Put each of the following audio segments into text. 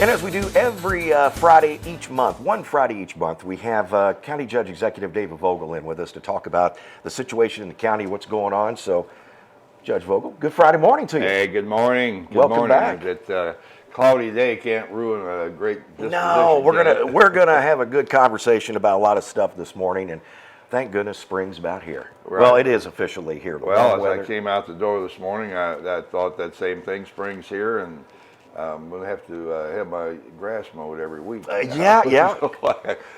And as we do every Friday each month, one Friday each month, we have County Judge Executive David Voegele in with us to talk about the situation in the county, what's going on. So, Judge Voegele, good Friday morning to you. Hey, good morning. Good Welcome morning. back. That cloudy day can't ruin a great disposition. No, we're gonna have a good conversation about a lot of stuff this morning, and thank goodness spring's about here. Right. Well, it is officially here. Well, as I came out the door this morning, I thought that same thing. Spring's here, and I'm gonna have to have my grass mowed every week. Yeah.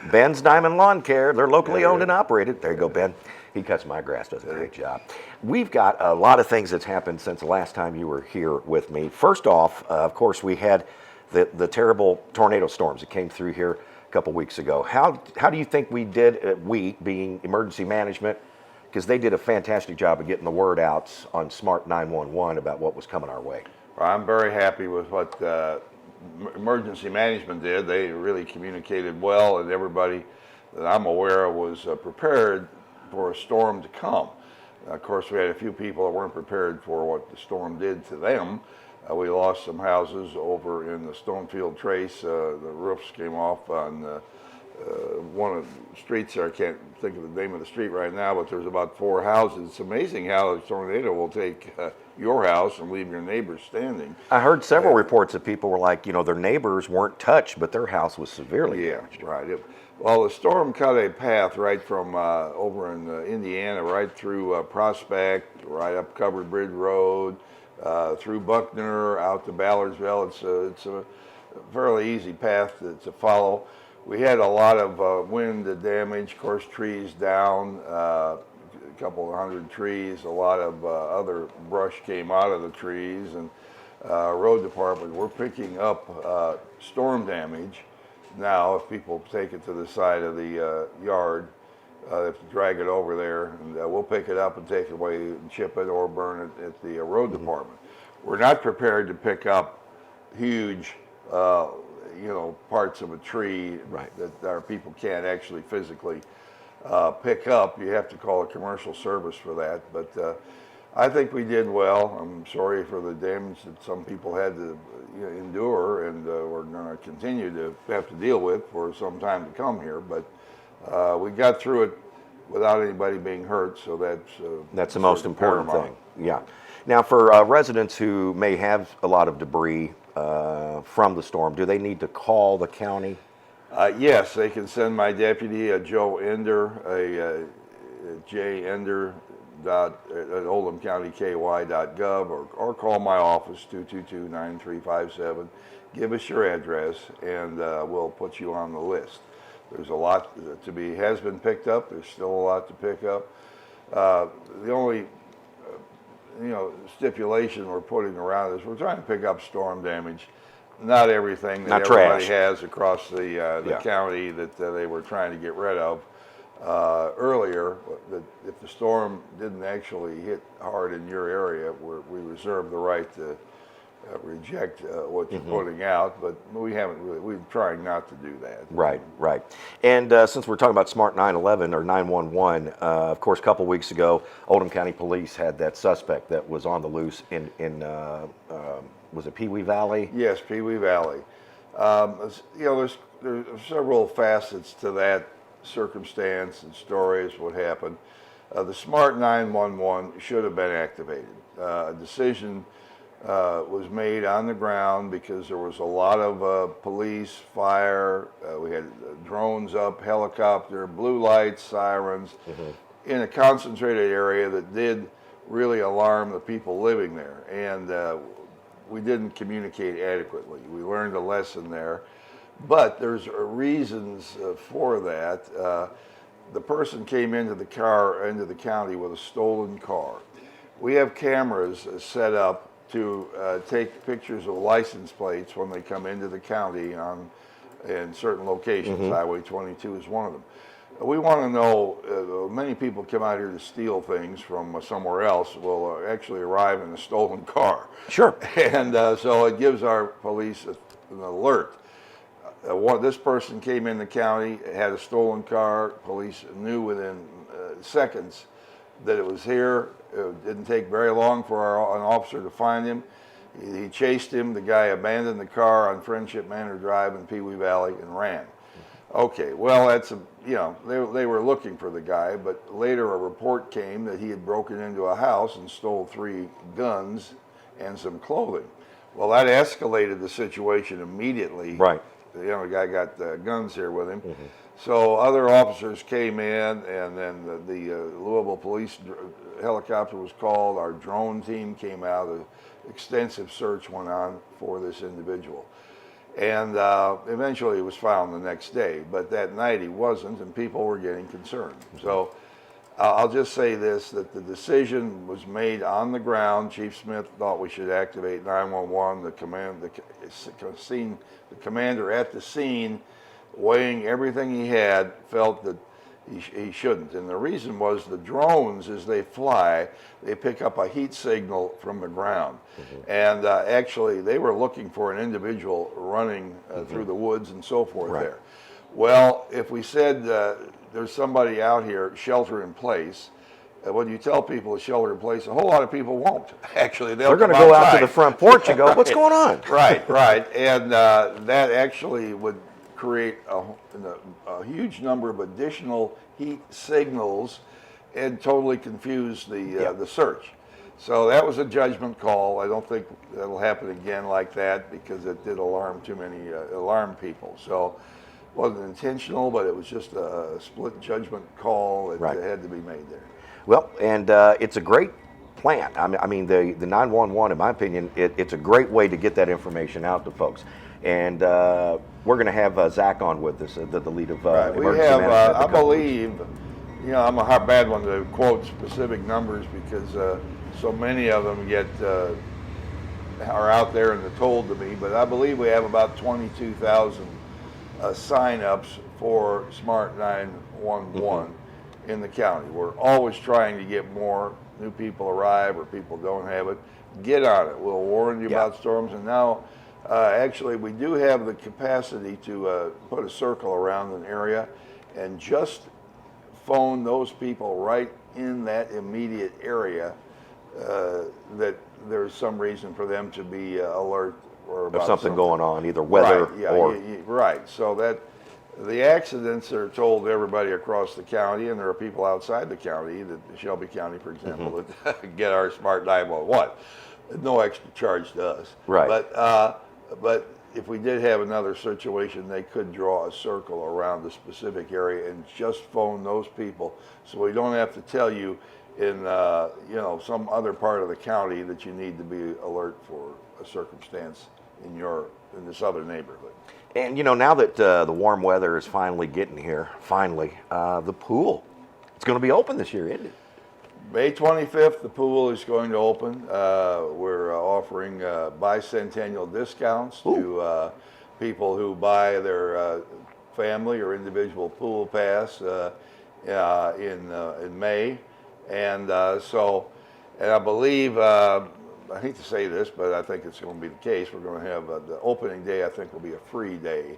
Ben's Diamond Lawn Care. They're locally owned and operated. There you go, Ben. He cuts my grass, does a great job. We've got a lot of things that's happened since the last time you were here with me. First off, of course, we had the terrible tornado storms that came through here a couple weeks ago. How do you think we did, we being emergency management, because they did a fantastic job of getting the word out on Smart 911 about what was coming our way? Well, I'm very happy with what emergency management did. They really communicated well, and everybody that I'm aware of was prepared for a storm to come. Of course, we had a few people that weren't prepared for what the storm did to them. We lost some houses over in the Stonefield Trace. The roofs came off on one of the streets there. I can't think of the name of the street right now, but there's about 4 houses. It's amazing how a tornado will take your house and leave your neighbors standing. I heard several reports that people were like, their neighbors weren't touched, but their house was severely damaged. Right. Well, the storm cut a path right from over in Indiana, right through Prospect, right up Covered Bridge Road, through Buckner, out to Ballardsville. It's a fairly easy path to follow. We had a lot of wind damage, of course, trees down, a couple of hundred trees, a lot of other brush came out of the trees, and road department, we're picking up storm damage. Now, if people take it to the side of the yard, they have to drag it over there, and we'll pick it up and take it away and chip it or burn it at the road department. We're not prepared to pick up huge parts of a tree that our people can't actually physically pick up. You have to call a commercial service for that. But I think we did well. I'm sorry for the damage that some people had to endure, and we're going to continue to have to deal with for some time to come here. But we got through it without anybody being hurt, so that's the most important thing. Yeah. Now, for residents who may have a lot of debris from the storm, do they need to call the county? Yes, they can send my deputy, Joe Ender, jender at oldhamcountyky.gov, or call my office, 222-9357. Give us your address, and we'll put you on the list. There's a lot has been picked up. There's still a lot to pick up. The only stipulation we're putting around is we're trying to pick up storm damage, not everything that everybody has across the county that they were trying to get rid of earlier. That if the storm didn't actually hit hard in your area, we reserve the right to reject what you're putting out, but we're trying not to do that. Right. And since we're talking about Smart 911 or 911, of course, a couple weeks ago, Oldham County Police had that suspect that was on the loose in was it Pee Wee Valley? Yes, Pee Wee Valley. There's several facets to that circumstance and stories what happened. The Smart 911 should have been activated. A decision was made on the ground because there was a lot of police, fire, we had drones up, helicopter, blue lights, sirens, in a concentrated area that did really alarm the people living there. And we didn't communicate adequately. We learned a lesson there. But there's reasons for that. The person came into the county with a stolen car. We have cameras set up to take pictures of license plates when they come into the county in certain locations. Highway 22 is one of them. We want to know, many people come out here to steal things from somewhere else will actually arrive in a stolen car. Sure. And so it gives our police an alert. This person came in the county, had a stolen car. Police knew within seconds that it was here. It didn't take very long for an officer to find him. He chased him. The guy abandoned the car on Friendship Manor Drive in Pee Wee Valley and ran. Okay, well, that's they were looking for the guy, but later a report came that he had broken into a house and stole 3 guns and some clothing. Well, that escalated the situation immediately. Right. The guy got guns here with him. So other officers came in, and then the Louisville police helicopter was called. Our drone team came out. An extensive search went on for this individual. And eventually he was found the next day, but that night he wasn't, and people were getting concerned. So I'll just say this, that the decision was made on the ground. Chief Smith thought we should activate 911. The commander at the scene, weighing everything he had, felt that he shouldn't. And the reason was the drones, as they fly, they pick up a heat signal from the ground. And actually, they were looking for an individual running through the woods and so forth there. Well, if we said there's somebody out here, shelter in place, when you tell people to shelter in place, a whole lot of people won't. Actually, they're going to go out to the front porch and go, what's going on? Right. And that actually would create a huge number of additional heat signals and totally confuse the search. So that was a judgment call. I don't think that'll happen again like that, because it did alarm too many people. So it wasn't intentional, but it was just a split judgment call that had to be made there. Well, and it's a great plan. I mean, the 911, in my opinion, it's a great way to get that information out to folks. And we're going to have Zach on with us, the lead of emergency we have, management. I believe, I'm a bad one to quote specific numbers, because so many of them are out there and they're told to me, but I believe we have about 22,000 sign-ups for Smart 911 in the county. We're always trying to get more new people arrive, or people don't have it. Get on it. We'll warn you about storms. And now, actually, we do have the capacity to put a circle around an area and just phone those people right in that immediate area that there's some reason for them to be alert or about something going on, either weather or... Right. So that the accidents are told to everybody across the county, and there are people outside the county, Shelby County, for example, that get our Smart 911. No extra charge to us. Right. But if we did have another situation, they could draw a circle around the specific area and just phone those people, so we don't have to tell you in some other part of the county that you need to be alert for a circumstance in this other neighborhood. And now that the warm weather is finally getting here, the pool, it's going to be open this year, isn't it? May 25th, the pool is going to open. We're offering bicentennial discounts to people who buy their family or individual pool pass in May. And and I believe, I hate to say this, but I think it's going to be the case. We're going to have the opening day, I think, will be a free day.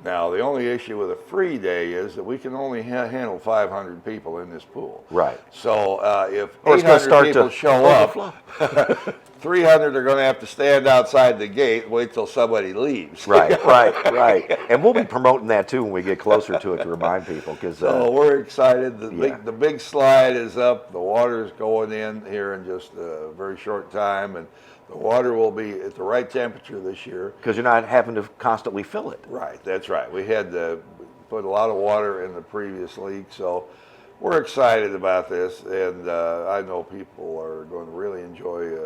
Now, the only issue with a free day is that we can only handle 500 people in this pool. Right. So if 800 people show up, 300 are going to have to stand outside the gate and wait till somebody leaves. Right. And we'll be promoting that too when we get closer to it, to remind people. So we're excited. The big slide is up. The water is going in here in just a very short time, and the water will be at the right temperature this year. Because you're not having to constantly fill it. Right, that's right. We had to put a lot of water in the previous leak, so we're excited about this, and I know people are going to really enjoy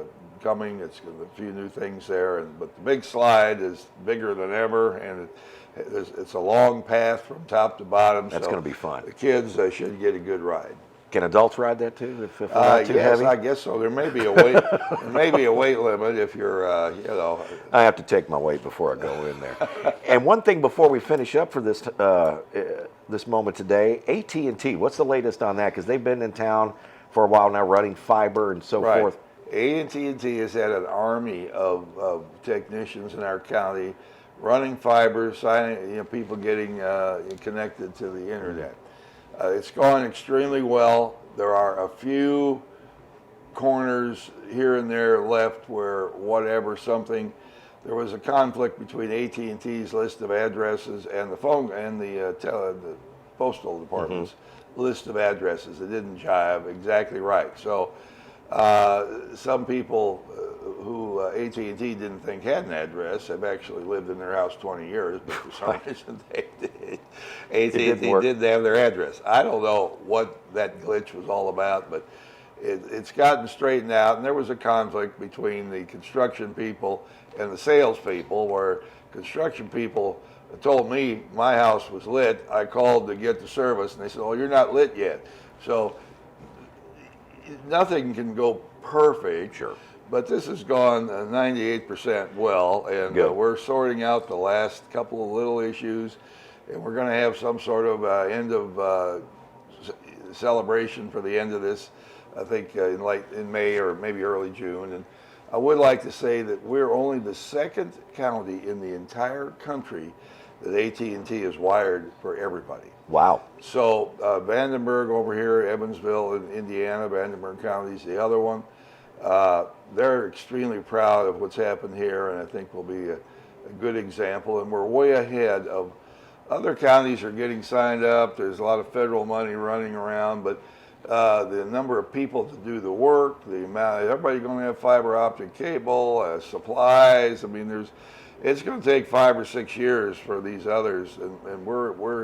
coming. It's a few new things there, but the big slide is bigger than ever, and it's a long path from top to bottom. That's going to be fun. The kids should get a good ride. Can adults ride that too? If not too heavy? I guess so. There may be a weight limit if you're, I have to take my weight before I go in there. And one thing before we finish up for this this moment today, AT&T. What's the latest on that? Because they've been in town for a while now, running fiber and so forth. AT&T has had an army of technicians in our county running fiber, signing, people getting connected to the internet. It's gone extremely well. There are a few corners here and there left where whatever something. There was a conflict between AT&T's list of addresses and the phone and the postal department's list of addresses. It didn't jive exactly right. So some people who AT&T didn't think had an address have actually lived in their house 20 years, but for some reason they did. AT&T didn't have their address. I don't know what that glitch was all about, but it's gotten straightened out, and there was a conflict between the construction people and the sales people, where construction people told me my house was lit. I called to get the service, and they said, "Oh, you're not lit yet." So nothing can go perfect. Sure. But this has gone 98% well, and we're sorting out the last couple of little issues, and we're going to have some sort of end of celebration for the end of this. I think in May or maybe early June. And I would like to say that we're only the second county in the entire country that AT&T has wired for everybody. Wow. So Vandenberg over here, Evansville in Indiana, Vandenberg County's the other one. They're extremely proud of what's happened here, and I think will be a good example. And we're way ahead of other counties are getting signed up. There's a lot of federal money running around, but the number of people to do the work, the amount, everybody's going to have fiber optic cable, supplies. I mean, it's going to take 5 or 6 years for these others, and we're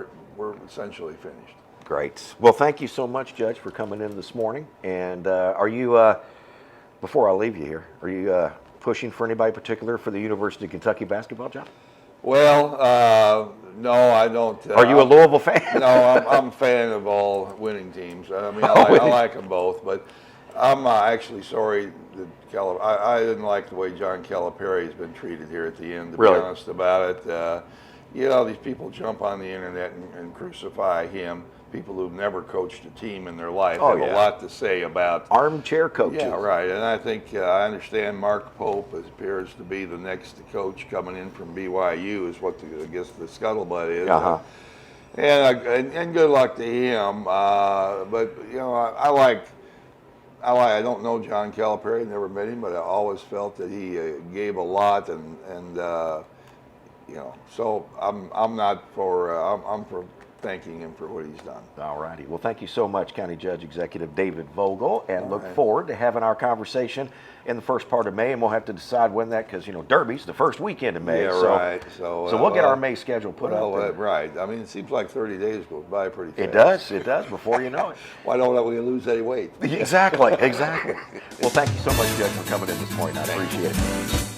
essentially finished. Great. Well, thank you so much, Judge, for coming in this morning. And are you, before I leave you here, are you pushing for anybody particular for the University of Kentucky basketball job? Well, no, I don't. Are you a Louisville fan? No, I'm a fan of all winning teams. I mean, I like them both, but I'm actually sorry that I didn't like the way John Calipari has been treated here at the end, to be honest about it. You know, these people jump on the internet and crucify him. People who've never coached a team in their life have a lot to say about armchair coaches. Yeah, right. And I think I understand Mark Pope appears to be the next coach coming in from BYU, is what I guess the scuttlebutt is. And good luck to him. But you know, I don't know John Calipari, never met him, but I always felt that he gave a lot, and you know, so I'm not for I'm for thanking him for what he's done. All righty. Well, thank you so much, County Judge Executive David Voegele, and look forward to having our conversation in the first part of May, and we'll have to decide when that, because, you know, Derby's the first weekend in May. Yeah, so, right. So we'll get our May schedule put up. Right. I mean, it seems like 30 days goes by pretty fast. It does, before you know it. Why don't we lose any weight? Exactly. Well, thank you so much, Judge, for coming in this morning. I appreciate it.